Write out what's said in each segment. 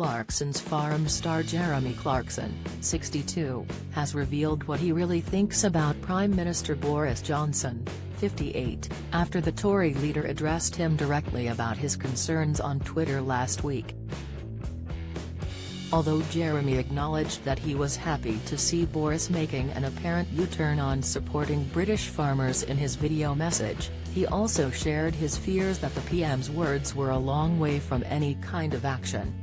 Clarkson's farm star Jeremy Clarkson, 62, has revealed what he really thinks about Prime Minister Boris Johnson, 58, after the Tory leader addressed him directly about his concerns on Twitter last week. Although Jeremy acknowledged that he was happy to see Boris making an apparent U-turn on supporting British farmers in his video message, he also shared his fears that the PM's words were a long way from any kind of action.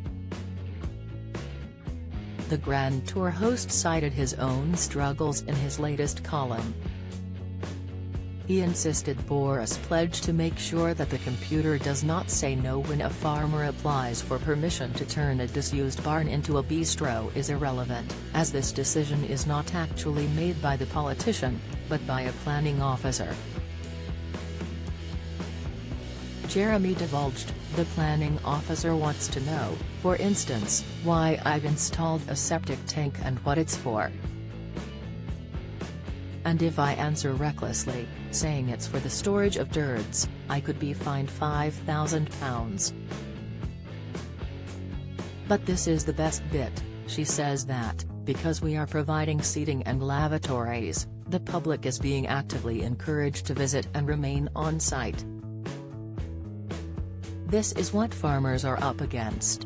The Grand Tour host cited his own struggles in his latest column. He insisted Boris pledged to make sure that the computer does not say no when a farmer applies for permission to turn a disused barn into a bistro is irrelevant, as this decision is not actually made by the politician, but by a planning officer. Jeremy divulged, the planning officer wants to know, for instance, why I've installed a septic tank and what it's for. And if I answer recklessly, saying it's for the storage of dirts, I could be fined £5,000. But this is the best bit, she says that, because we are providing seating and lavatories, the public is being actively encouraged to visit and remain on site. This is what farmers are up against.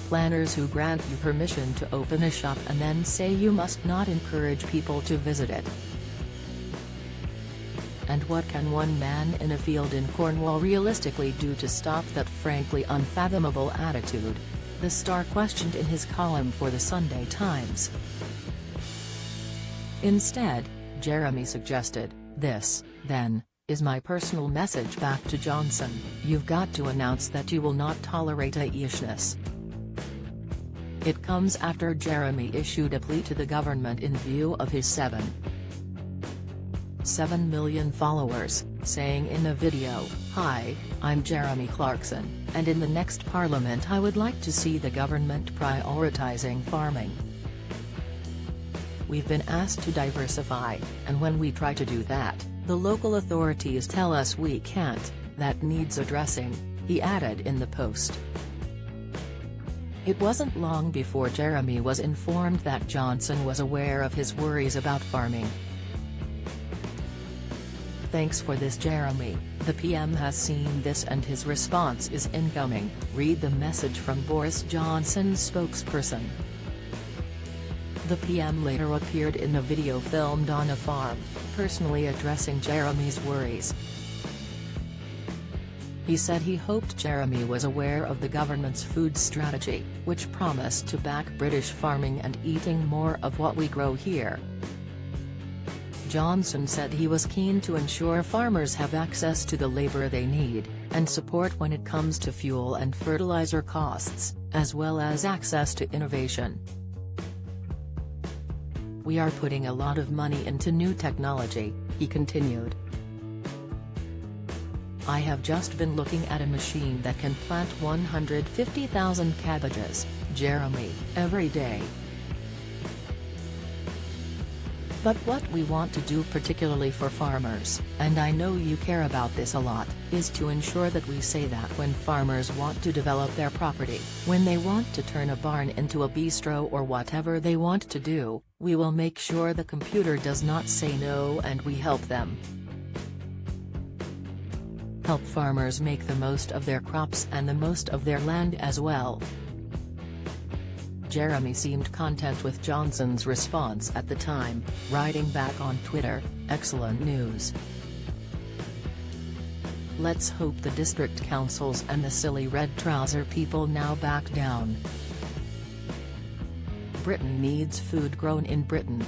Planners who grant you permission to open a shop and then say you must not encourage people to visit it. And what can one man in a field in Cornwall realistically do to stop that frankly unfathomable attitude? The Star questioned in his column for the Sunday Times. Instead, Jeremy suggested, this, then, is my personal message back to Johnson: you've got to announce that you will not tolerate eishness. It comes after Jeremy issued a plea to the government in view of his 7 million followers, saying in a video, "Hi, I'm Jeremy Clarkson, and in the next parliament I would like to see the government prioritising farming. We've been asked to diversify, and when we try to do that, the local authorities tell us we can't. That needs addressing," he added in the post. It wasn't long before Jeremy was informed that Johnson was aware of his worries about farming. "Thanks for this, Jeremy, the PM has seen this and his response is incoming," read the message from Boris Johnson's spokesperson. The PM later appeared in a video filmed on a farm, personally addressing Jeremy's worries. He said he hoped Jeremy was aware of the government's food strategy, which promised to back British farming and eating more of what we grow here. Johnson said he was keen to ensure farmers have access to the labour they need, and support when it comes to fuel and fertiliser costs, as well as access to innovation. "We are putting a lot of money into new technology," he continued. "I have just been looking at a machine that can plant 150,000 cabbages, Jeremy, every day. But what we want to do particularly for farmers, and I know you care about this a lot, is to ensure that we say that when farmers want to develop their property, when they want to turn a barn into a bistro or whatever they want to do, we will make sure the computer does not say no and we help them. Help farmers make the most of their crops and the most of their land as well." Jeremy seemed content with Johnson's response at the time, writing back on Twitter, "Excellent news. Let's hope the district councils and the silly red trouser people now back down. Britain needs food grown in Britain."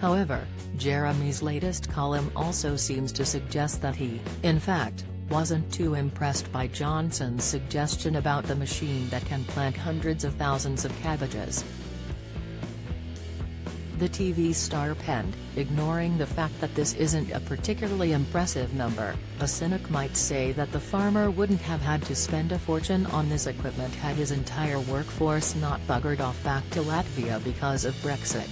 However, Jeremy's latest column also seems to suggest that he, in fact, wasn't too impressed by Johnson's suggestion about the machine that can plant hundreds of thousands of cabbages. The TV star penned, ignoring the fact that this isn't a particularly impressive number, a cynic might say that the farmer wouldn't have had to spend a fortune on this equipment had his entire workforce not buggered off back to Latvia because of Brexit.